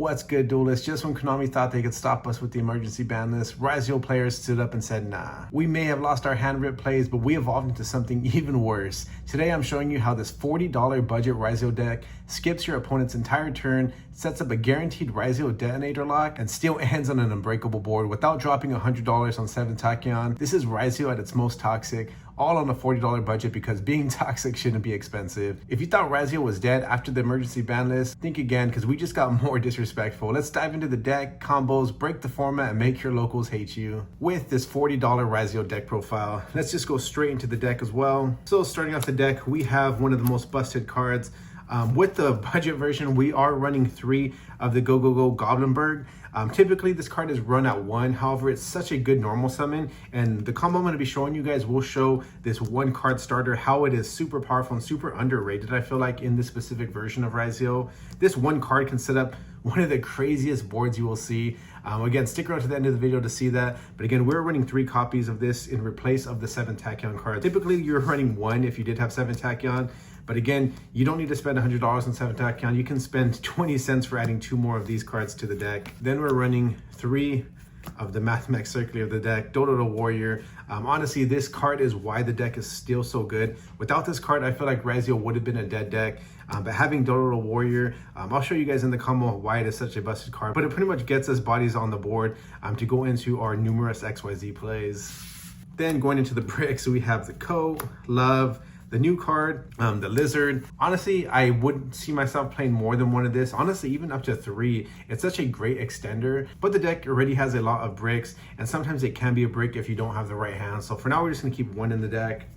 What's good, duelists? Just when Konami thought they could stop us with the emergency ban list, Ryzeal players stood up and said, nah. We may have lost our hand-rip plays, but we evolved into something even worse. Today I'm showing you how this $40 budget Ryzeal deck skips your opponent's entire turn, sets up a guaranteed Ryzeal Detonator lock, and still ends on an unbreakable board without dropping $100 on Seventh Tachyon. This is Ryzeal at its most toxic, all on a $40 budget because being toxic shouldn't be expensive. If you thought Ryzeal was dead after the emergency ban list, think again because we just got more disrespectful. Let's dive into the deck, combos, break the format, and make your locals hate you. With this $40 Ryzeal deck profile, let's just go straight into the deck as well. So starting off the deck, we have one of the most busted cards. With the budget version, we are running 3 of the Go Goblinberg. Typically this card is run at 1, however it's such a good normal summon, and the combo I'm going to be showing you guys will show this 1 card starter, how it is super powerful and super underrated, I feel like, in this specific version of Ryzeal. This 1 card can set up one of the craziest boards you will see. Again, stick around to the end of the video to see that, but again, we're running 3 copies of this in replace of the Seventh Tachyon card. Typically you're running 1 if you did have Seventh Tachyon, but again, you don't need to spend $100 on Seventh Tachyon. You can spend 20 cents for adding 2 more of these cards to the deck. Then we're running 3 of the Mathmech Circular of the deck, Dodo Warrior. Honestly, this card is why the deck is still so good. Without this card, I feel like Ryzeal would have been a dead deck. But having Dodo Warrior, I'll show you guys in the combo why it is such a busted card. But it pretty much gets us bodies on the board to go into our numerous XYZ plays. Then going into the bricks, we have the Love, the new card, the Lizard. Honestly, I would see myself playing more than 1 of this. Honestly, even up to 3. It's such a great extender, but the deck already has a lot of bricks, and sometimes it can be a brick if you don't have the right hand. So for now, we're just gonna keep 1 in the deck.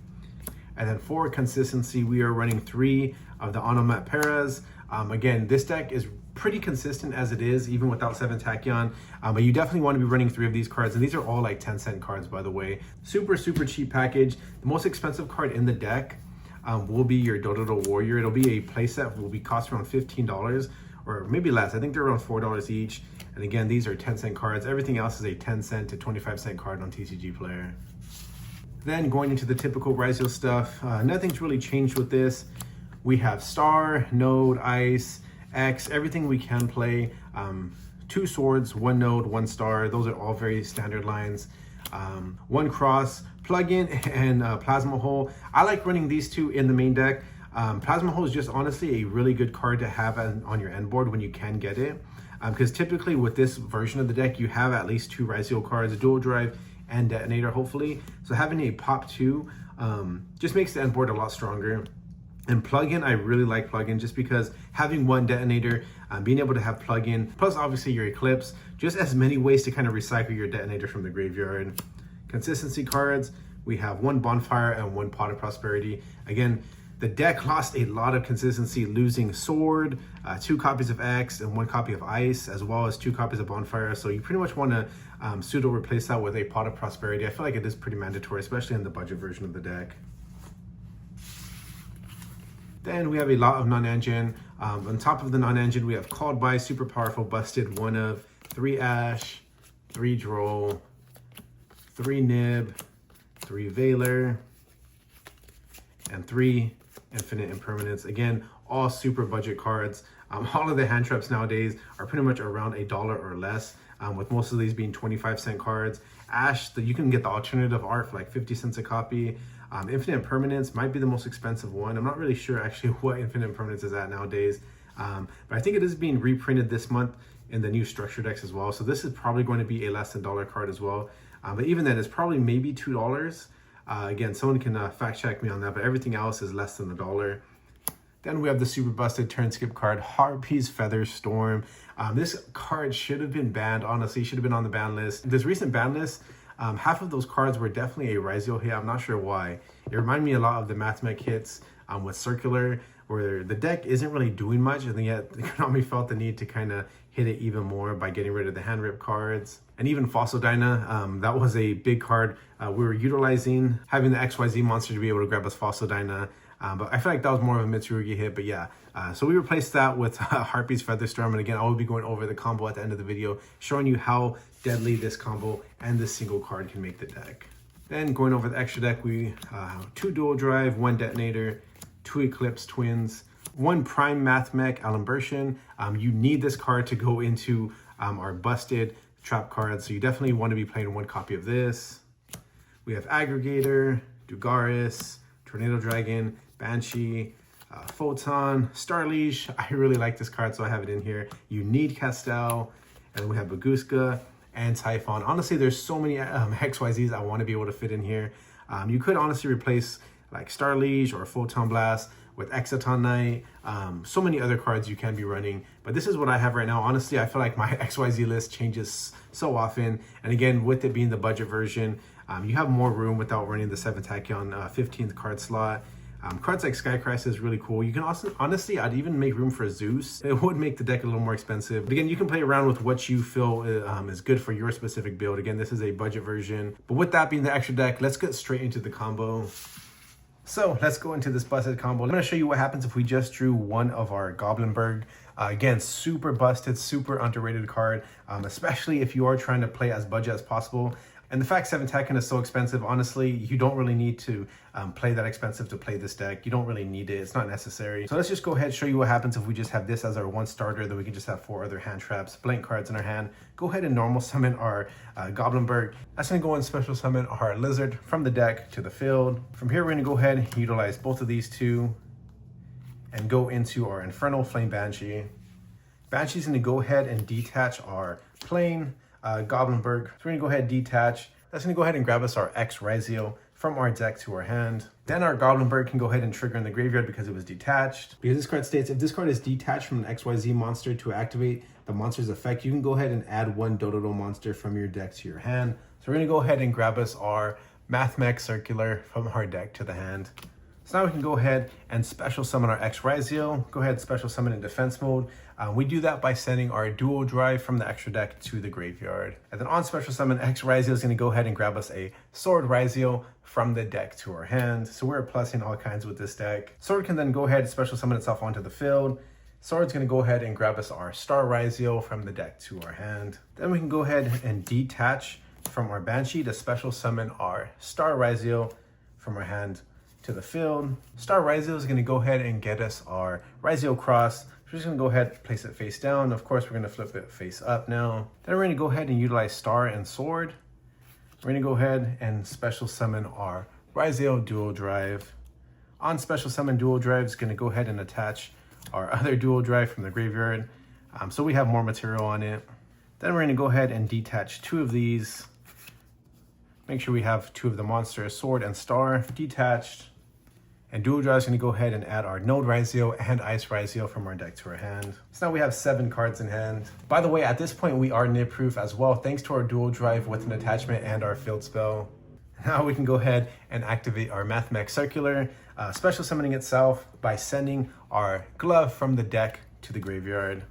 And then for consistency, we are running 3 of the Onomat Perez. Again, this deck is pretty consistent as it is, even without Seventh Tachyon, but you definitely want to be running 3 of these cards, and these are all like 10-cent cards, by the way. Super cheap package. The most expensive card in the deck will be your Dodo Warrior. It'll be a playset, will be cost around $15 or maybe less. I think they're around $4 each. And again, these are 10-cent cards. Everything else is a 10-cent to 25-cent card on TCG Player. Then going into the typical Ryzeal stuff, nothing's really changed with this. We have Star, Node, Ice, X, everything we can play. 2 swords, 1 node, 1 star. Those are all very standard lines. 1 cross, plug-in, and Plasma Hole. I like running these 2 in the main deck. Plasma Hole is just honestly a really good card to have on your end board when you can get it. Because typically with this version of the deck, you have at least 2 Ryzeal cards, Dual Drive and Detonator, hopefully. So having a pop 2 just makes the end board a lot stronger. And plug-in, I really like plug-in just because having 1 Detonator, being able to have plug-in, plus obviously your Eclipse, just as many ways to kind of recycle your Detonator from the graveyard. Consistency cards, we have 1 Bonfire and 1 Pot of Prosperity. Again, the deck lost a lot of consistency, losing Sword, 2 copies of X, and 1 copy of Ice, as well as 2 copies of Bonfire. So you pretty much want to pseudo replace that with a Pot of Prosperity. I feel like it is pretty mandatory, especially in the budget version of the deck. Then we have a lot of non-engine. On top of the non-engine, we have Called By, super powerful, busted, 1 of 3 Ash, 3 Droll, 3 Nib, 3 Veiler, and 3 Infinite Impermanence. Again, all super budget cards. All of the hand traps nowadays are pretty much around $1 or less, with most of these being 25-cent cards. Ash, you can get the alternative art for like 50 cents a copy. Infinite Impermanence might be the most expensive one. I'm not really sure actually what Infinite Impermanence is at nowadays, but I think it is being reprinted this month in the new structure decks as well. So this is probably going to be a less than $1 card as well. But even then, it's probably maybe $2. Again, someone can fact check me on that, but everything else is less than $1. Then we have the super busted turn skip card, Harpy's Feather Storm. This card should have been banned, honestly, should have been on the ban list. This recent ban list, half of those cards were definitely a Ryzeal hit. I'm not sure why. It reminded me a lot of the Mathmech hits with Circular, where the deck isn't really doing much, and yet Konami felt the need to kind of hit it even more by getting rid of the hand rip cards. And even Fossil Dyna, that was a big card we were utilizing, having the XYZ monster to be able to grab us Fossil Dyna. But I feel like that was more of a Mitsurugi hit, but yeah. So we replaced that with Harpy's Feather Storm, and again, I will be going over the combo at the end of the video, showing you how deadly this combo and this single card can make the deck. Then going over the extra deck, we 2 Dual Drive, 1 Detonator, 2 Eclipse Twins, 1 Prime Math Mech Alimbertian. You need this card to go into our busted trap cards, so you definitely want to be playing 1 copy of this. We have Aggregator, Dugaris, Tornado Dragon, Banshee, Photon, Starliege. I really like this card, so I have it in here. You need Castel, and then we have Baguska and Typhon. Honestly, there's so many XYZs I want to be able to fit in here. You could honestly replace like Starliege or Photon Blast with Exciton Knight. So many other cards you can be running, but this is what I have right now. Honestly, I feel like my XYZ list changes so often, and again, with it being the budget version, you have more room without running the 7th Tachyon 15th card slot. Cards like Skycrest is really cool. You can also, honestly, I'd even make room for Zeus. It would make the deck a little more expensive. But again, you can play around with what you feel is good for your specific build. Again, this is a budget version. But with that being the extra deck, let's get straight into the combo. So let's go into this busted combo. I'm going to show you what happens if we just drew 1 of our Goblinberg. Again, super busted, super underrated card, especially if you are trying to play as budget as possible. And the fact 7th Tachyon is so expensive, honestly, you don't really need to play that expensive to play this deck. You don't really need it. It's not necessary. So let's just go ahead and show you what happens if we just have this as our 1 starter. Then we can just have 4 other hand traps, blank cards in our hand. Go ahead and normal summon our Goblinberg. That's going to go and special summon our Lizard from the deck to the field. From here, we're going to go ahead and utilize both of these 2 and go into our Infernal Flame Banshee. Banshee's going to go ahead and detach our plain Goblinberg. So we're going to go ahead and detach. That's going to go ahead and grab us our X Ryzeal from our deck to our hand. Then our Goblinberg can go ahead and trigger in the graveyard because it was detached. Because this card states, if this card is detached from an XYZ monster to activate the monster's effect, you can go ahead and add 1 Dododo monster from your deck to your hand. So we're going to go ahead and grab us our Math Mech Circular from our deck to the hand. So now we can go ahead and special summon our X Ryzeal. Go ahead and special summon in defense mode. We do that by sending our dual drive from the extra deck to the graveyard. And then on special summon, X Ryzeal is going to go ahead and grab us a Sword Ryzeal from the deck to our hand. So we're plussing all kinds with this deck. Sword can then go ahead and special summon itself onto the field. Sword's going to go ahead and grab us our Star Ryzeal from the deck to our hand. Then we can go ahead and detach from our Banshee to special summon our Star Ryzeal from our hand to the field. Star Ryzeal is going to go ahead and get us our Ryzeal Cross. We're just going to go ahead and place it face down. Of course, we're going to flip it face up now. Then we're going to go ahead and utilize Star and Sword. We're going to go ahead and special summon our Ryzeal Dual Drive. On special summon Dual Drive, is going to go ahead and attach our other Dual Drive from the graveyard. So we have more material on it. Then we're going to go ahead and detach 2 of these. Make sure we have 2 of the monsters, Sword and Star, detached. And Dual Drive is going to go ahead and add our Node Ryzeal and Ice Ryzeal from our deck to our hand. So now we have 7 cards in hand. By the way, at this point, we are nib proof as well, thanks to our Dual Drive with an attachment and our field spell. Now we can go ahead and activate our Math Mech Circular, special summoning itself by sending our Glove from the deck to the graveyard.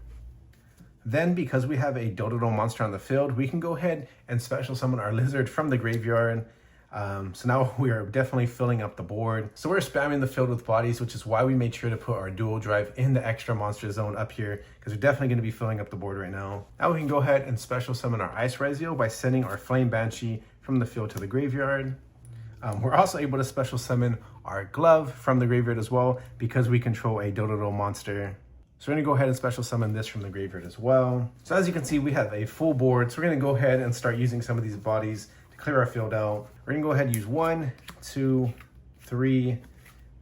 Then, because we have a Dododo monster on the field, we can go ahead and special summon our Lizard from the graveyard. So now we are definitely filling up the board. So we're spamming the field with bodies, which is why we made sure to put our Dual Drive in the extra monster zone up here, because we're definitely going to be filling up the board right now. Now we can go ahead and special summon our Ice Ryzeal by sending our Flame Banshee from the field to the graveyard. We're also able to special summon our Glove from the graveyard as well, because we control a Dododo monster. So we're going to go ahead and special summon this from the graveyard as well. So as you can see, we have a full board. So we're going to go ahead and start using some of these bodies to clear our field out. We're going to go ahead and use 1, 2, 3,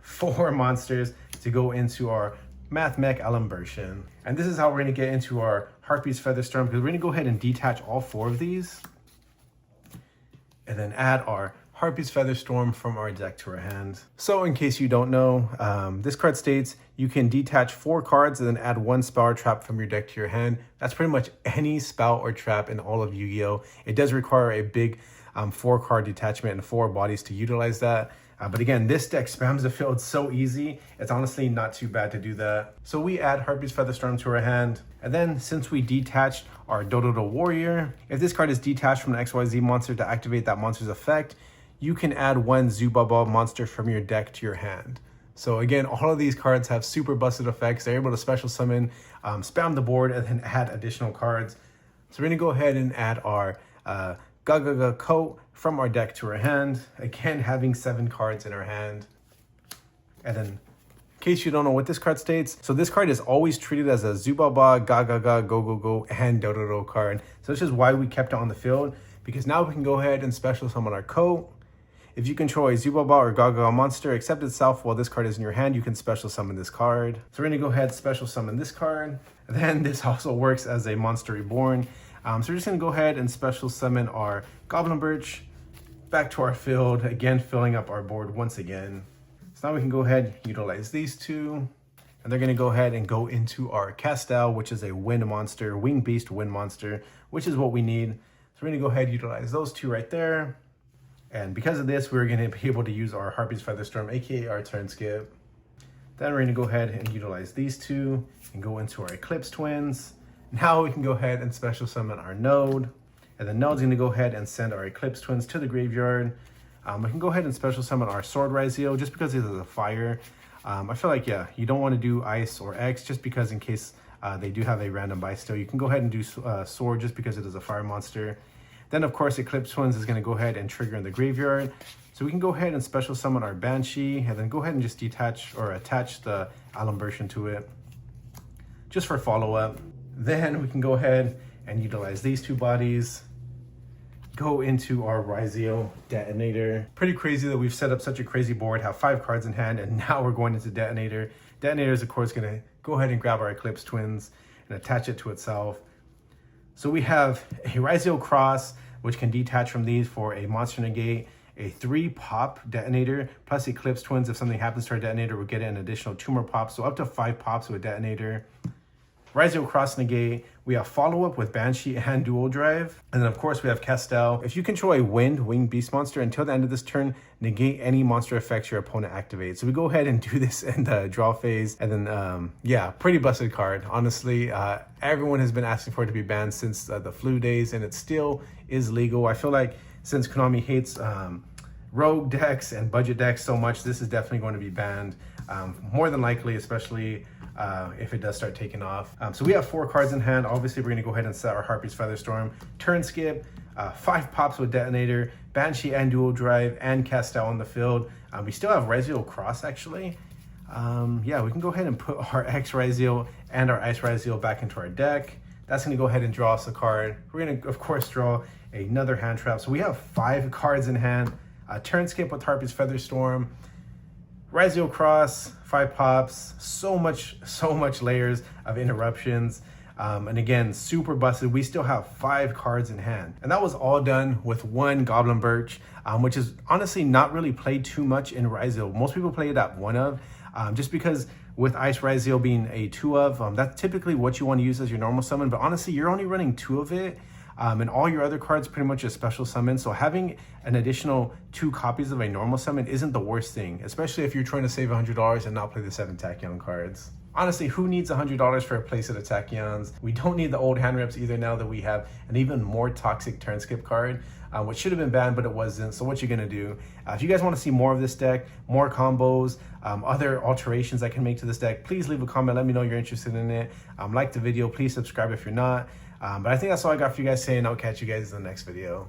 4 monsters to go into our Math Mech Alimbertian. And this is how we're going to get into our Harpy's Featherstorm, because we're going to go ahead and detach all 4 of these. And then add our Harpy's Featherstorm from our deck to our hand. So in case you don't know, this card states you can detach 4 cards and then add 1 spell or trap from your deck to your hand. That's pretty much any spell or trap in all of Yu-Gi-Oh! It does require a big 4-card detachment and 4 bodies to utilize that. But again, this deck spams the field so easy, it's honestly not too bad to do that. So we add Harpy's Featherstorm to our hand. And then since we detached our Dododo Warrior, if this card is detached from an XYZ monster to activate that monster's effect, you can add 1 Zubaba monster from your deck to your hand. So again, all of these cards have super busted effects. They're able to special summon, spam the board, and then add additional cards. So we're gonna go ahead and add our Gagaga Coat from our deck to our hand. Again, having 7 cards in our hand. And then case you don't know what this card states, so this card is always treated as a Zubaba, Gaga, Go, and Dododo card. So this is why we kept it on the field, because now we can go ahead and special summon our coat. If you control a Zubaba or Gaga monster except itself while this card is in your hand, you can special summon this card. So we're gonna go ahead and special summon this card. And then this also works as a Monster Reborn. So we're just gonna go ahead and special summon our Goblin Birch back to our field, again filling up our board once again. So now we can go ahead and utilize these two, and they're gonna go ahead and go into our Castel, which is a wind monster, winged beast wind monster, which is what we need. So we're gonna go ahead and utilize those two right there. And because of this, we're gonna be able to use our Harpy's Featherstorm, aka our turn skip. Then we're gonna go ahead and utilize these two and go into our Eclipse Twins. Now we can go ahead and special summon our Node. And the Node's gonna go ahead and send our Eclipse Twins to the graveyard. We can go ahead and special summon our Sword Ryzeal just because it is a fire. I feel like, yeah, you don't wanna do Ice or X just because in case they do have a random buy still. You can go ahead and do Sword just because it is a fire monster. Then of course, Eclipse Twins is gonna go ahead and trigger in the graveyard. So we can go ahead and special summon our Banshee and then go ahead and just detach or attach the Alumbration to it just for follow-up. Then we can go ahead and utilize these two bodies, go into our Ryzeal Detonator. Pretty crazy that we've set up such a crazy board, have 5 cards in hand, and now we're going into Detonator. Detonator is of course gonna go ahead and grab our Eclipse Twins and attach it to itself. So we have a Ryzeal Cross, which can detach from these for a monster negate, a 3-pop Detonator, plus Eclipse Twins. If something happens to our Detonator, we'll get an additional 2 more pops, so up to 5 pops with Detonator. Ryzeal Cross negate, we have follow-up with Banshee and Dual Drive. And then of course we have Castel. If you control a winged beast monster, until the end of this turn, negate any monster effects your opponent activates. So we go ahead and do this in the draw phase. And then, yeah, pretty busted card. Honestly, everyone has been asking for it to be banned since the flu days, and it still is legal. I feel like since Konami hates rogue decks and budget decks so much, this is definitely going to be banned. More than likely, especially if it does start taking off. So we have 4 cards in hand. Obviously, we're gonna go ahead and set our Harpy's Featherstorm, turn skip, 5 pops with Detonator, Banshee and Dual Drive, and Castel on the field. We still have Ryzeal Cross actually. Yeah, we can go ahead and put our X Ryzeal and our Ice Ryzeal back into our deck. That's gonna go ahead and draw us a card. We're gonna, of course, draw another hand trap. So we have 5 cards in hand. Turn skip with Harpy's Featherstorm, Ryzeal Cross, 5 pops, so much layers of interruptions. And again, super busted. We still have 5 cards in hand. And that was all done with 1 Goblin Birch, which is honestly not really played too much in Ryzeal. Most people play it at 1 of, just because with Ice Ryzeal being a 2 of, that's typically what you want to use as your normal summon. But honestly, you're only running 2 of it. And all your other cards pretty much a special summon. So having an additional 2 copies of a normal summon isn't the worst thing, especially if you're trying to save $100 and not play the 7 Tachyon cards. Honestly, who needs $100 for a playset of Tachyons? We don't need the old hand rips either now that we have an even more toxic turn skip card, which should have been banned, but it wasn't. So what you're gonna do, if you guys wanna see more of this deck, more combos, other alterations I can make to this deck, please leave a comment, let me know you're interested in it. Like the video, please subscribe if you're not. But I think that's all I got for you guys saying. I'll catch you guys in the next video.